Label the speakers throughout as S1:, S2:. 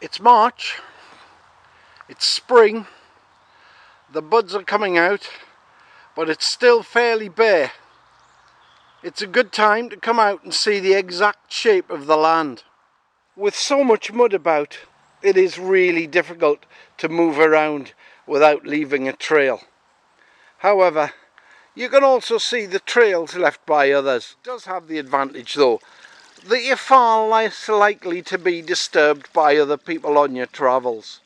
S1: It's March, it's spring, the buds are coming out, but it's still fairly bare. It's a good time to come out and see the exact shape of the land. With so much mud about, it is really difficult to move around without leaving a trail. However, you can also see the trails left by others. It does have the advantage though, that you're far less likely to be disturbed by other people on your travels.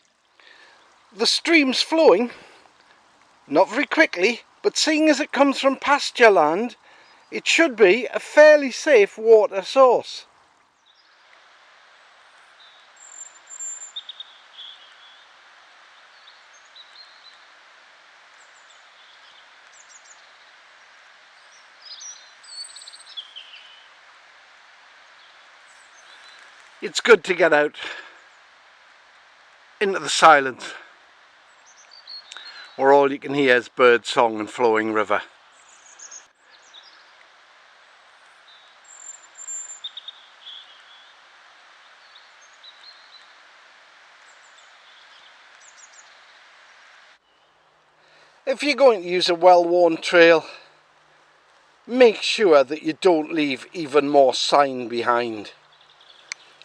S1: The stream's flowing, not very quickly, but seeing as it comes from pasture land, it should be a fairly safe water source. It's good to get out into the silence, where all you can hear is bird song and flowing river. If you're going to use a well-worn trail, make sure that you don't leave even more sign behind.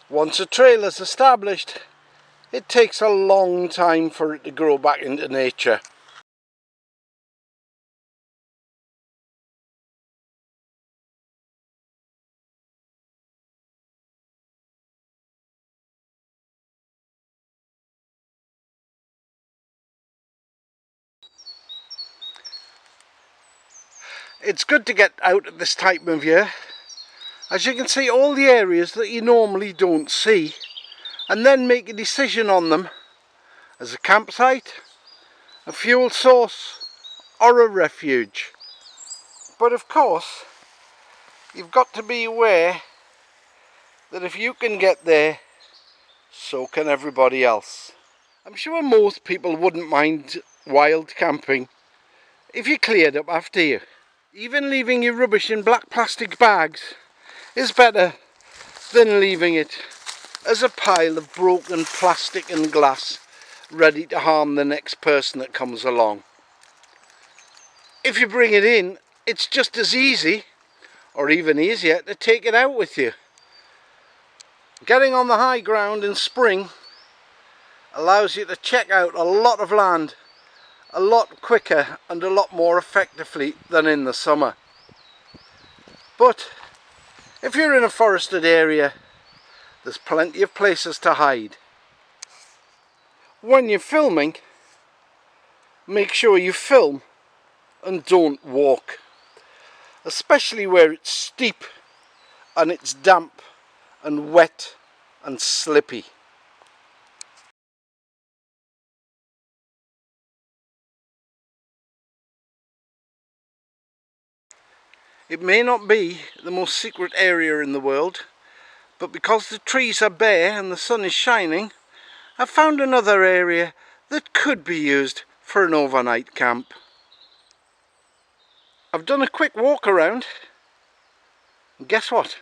S1: Once a trail is established, it takes a long time for it to grow back into nature. It's good to get out at this time of year, as you can see all the areas that you normally don't see, and then make a decision on them as a campsite, a fuel source, or a refuge. But of course, you've got to be aware that if you can get there, so can everybody else. I'm sure most people wouldn't mind wild camping if you cleared up after you. Even leaving your rubbish in black plastic bags is better than leaving it as a pile of broken plastic and glass ready to harm the next person that comes along. If you bring it in, it's just as easy, or even easier, to take it out with you. Getting on the high ground in spring allows you to check out a lot of land a lot quicker and a lot more effectively than in the summer. But if you're in a forested area, there's plenty of places to hide. When you're filming, make sure you film and don't walk, especially where it's steep and it's damp and wet and slippy. It may not be the most secret area in the world, but because the trees are bare and the sun is shining, I've found another area that could be used for an overnight camp. I've done a quick walk around, and guess what?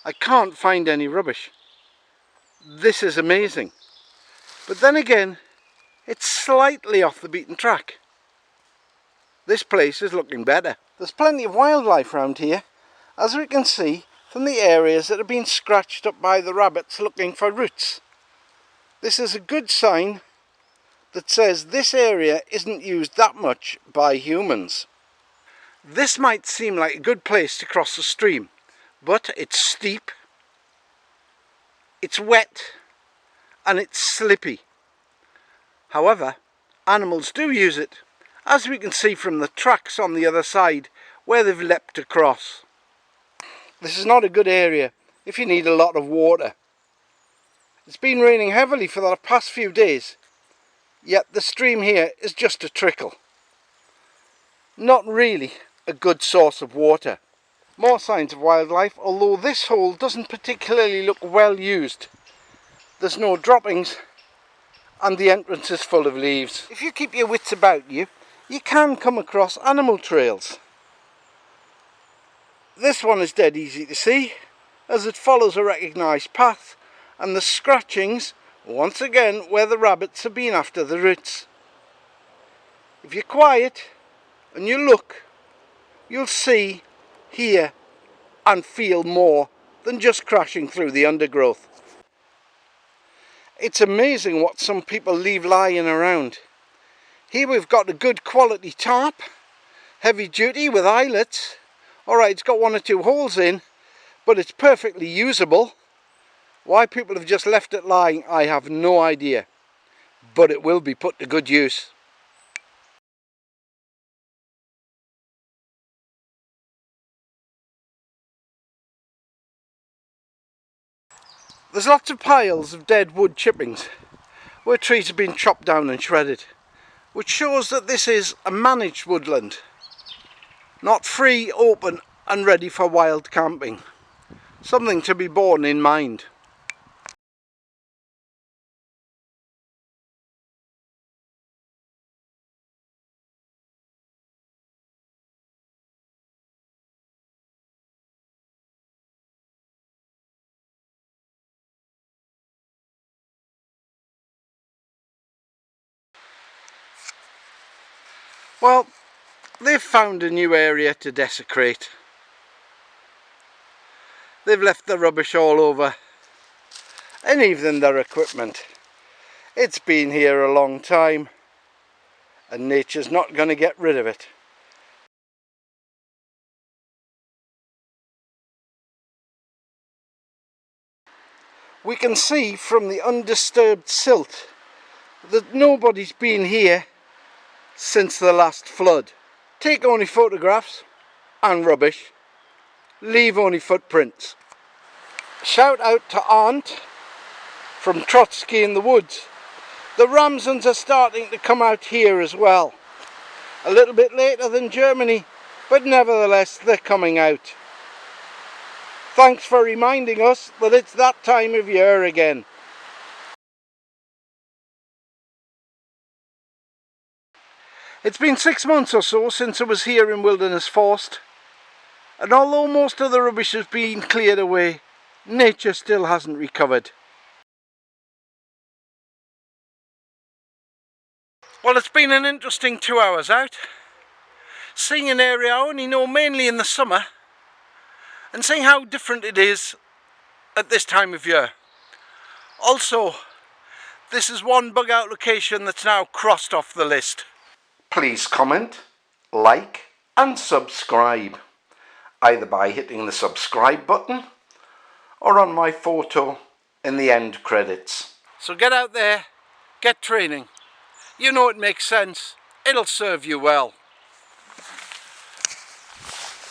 S1: I can't find any rubbish. This is amazing. But then again, it's slightly off the beaten track. This place is looking better. There's plenty of wildlife around here, as we can see from the areas that have been scratched up by the rabbits looking for roots. This is a good sign that says this area isn't used that much by humans. This might seem like a good place to cross the stream, but it's steep, it's wet, and it's slippy. However, animals do use it, as we can see from the tracks on the other side where they've leapt across. This is not a good area if you need a lot of water. It's been raining heavily for the past few days, yet the stream here is just a trickle. Not really a good source of water. More signs of wildlife, although this hole doesn't particularly look well used. There's no droppings and the entrance is full of leaves. If you keep your wits about you, you can come across animal trails. This one is dead easy to see, as it follows a recognised path, and the scratchings Once again, where the rabbits have been after the roots. If you're quiet and you look, you'll see, hear and feel more than just crashing through the undergrowth. It's amazing what some people leave lying around. Here we've got a good quality tarp, heavy duty with eyelets. Alright, it's got 1 or 2 holes in, but it's perfectly usable. Why people have just left it lying, I have no idea. But it will be put to good use. There's lots of piles of dead wood chippings where trees have been chopped down and shredded, which shows that this is a managed woodland, not free, open and ready for wild camping. Something to be borne in mind. Well, they've found a new area to desecrate. They've left the rubbish all over, and even their equipment. It's been here a long time, and nature's not going to get rid of it. We can see from the undisturbed silt that nobody's been here since the last flood. Take only photographs and rubbish, leave only footprints. Shout out to Aunt from Trotsky in the Woods. The Ramsons are starting to come out here as well. A little bit later than Germany, but nevertheless they're coming out. Thanks for reminding us that it's that time of year again. It's been 6 months or so since I was here in Wilderness Forest, and although most of the rubbish has been cleared away, nature still hasn't recovered. Well, it's been an interesting 2 hours out, seeing an area I only know mainly in the summer, and seeing how different it is at this time of year. Also, this is one bug out location that's now crossed off the list. Please comment, like and subscribe, either by hitting the subscribe button or on my photo in the end credits. So get out there, get training. You know it makes sense, it'll serve you well.